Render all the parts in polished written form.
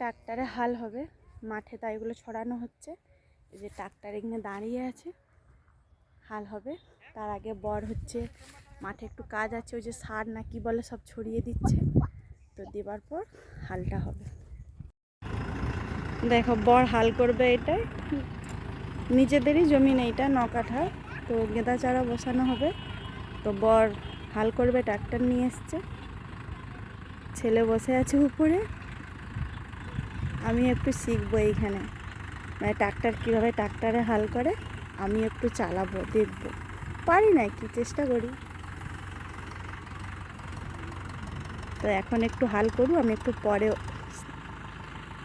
ট্রাক্টরে হাল হবে মাঠে, তাই এগুলো ছড়ানো হচ্ছে। এই যে ট্রাক্টর এখানে দাঁড়িয়ে আছে, হাল হবে। তার আগে বর হচ্ছে মাঠে একটু কাজ আছে, ওই যে সার না কি বলে সব ছড়িয়ে দিচ্ছে, তো দেবার পর হালটা হবে। দেখো বর হাল করবে, এটাই নিজেদেরই জমি, এইটা 9 কাঠা, তো গেঁদা চারা বসানো হবে। তো বর হাল করবে, ট্রাক্টর নিয়ে এসছে, ছেলে বসে আছে উপরে। আমি একটু শিখবো এইখানে, মানে ট্রাক্টর কীভাবে ট্রাক্টরে হাল করে আমি একটু চালাবো, দেখবো, পারি না কি চেষ্টা করি। তো এখন একটু হাল করবো, আমি একটু পরে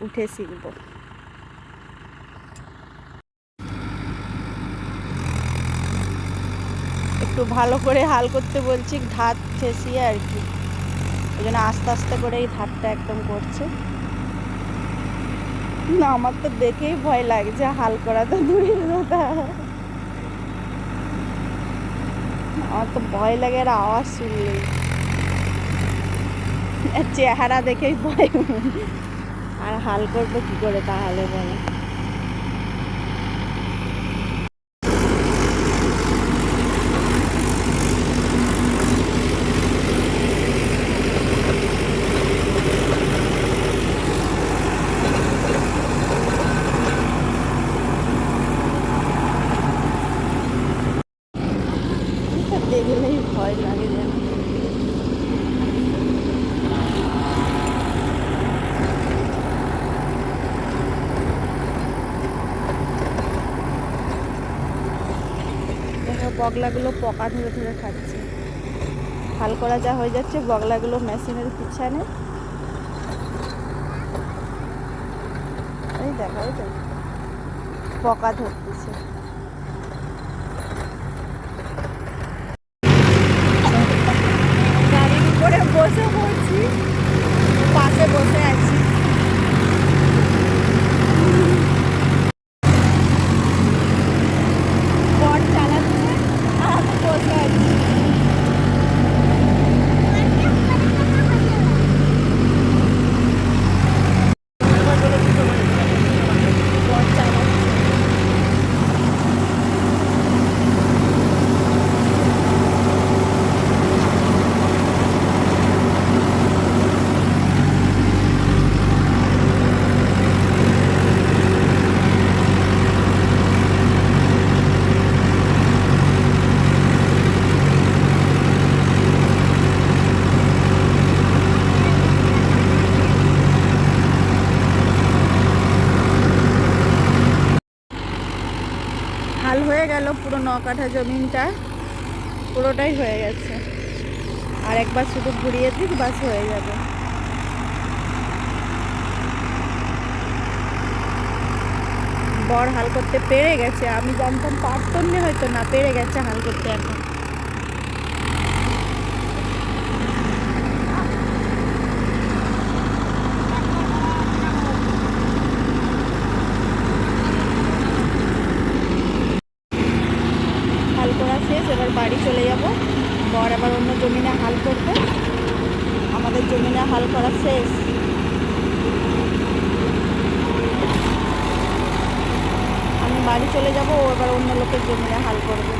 উঠে শিখবো। একটু ভালো করে হাল করতে বলছি, ধার ঠেসিয়ে আর কি, ওই জন্য আস্তে আস্তে করে এই ধারটা একদম করছে না। আমার তো দেখেই ভয় লাগছে, হাল করা তো দূরের কথা, আমার তো ভয় লাগে আর আওয়াজ শুনলেই, চেহারা দেখেই ভয়। আর হাল করবো কি করে তাহলে বলো? দেখলেই ভয় লাগে যেন। দেখো বগলাগুলো পোকা ধরে ধরে খাচ্ছে, হাল করা যা হয়ে যাচ্ছে, বগলাগুলো মেশিনের পিছনে, এই দেখো এই দেখো পোকা ধরতেছে। গাড়ির উপরে বসে পড়ছি, পাশে বসে আছি। বর চালাচ্ছে আর আমি বসে আছি। বর চালাচ্ছে। হাল হয়ে গেল, পুরো 9 কাঠা জমিনটা পুরোটাই হয়ে গেছে। আর একবার শুধু ঘুরিয়ে দিক, বাস হয়ে যাবে। বর হাল করতে পেরে গেছে, আমি জানতাম পারতাম না, হয়তো না, পেরে গেছে হাল করতে এখন। হাল করা শেষ, এবার বাড়ি চলে যাব। বর আবার অন্য জমিনে হাল করবে, আমাদের জমিনে হাল করা শেষ। আমি বাড়ি চলে যাব, ও এবার অন্য লোকের জমিনে হাল করবে।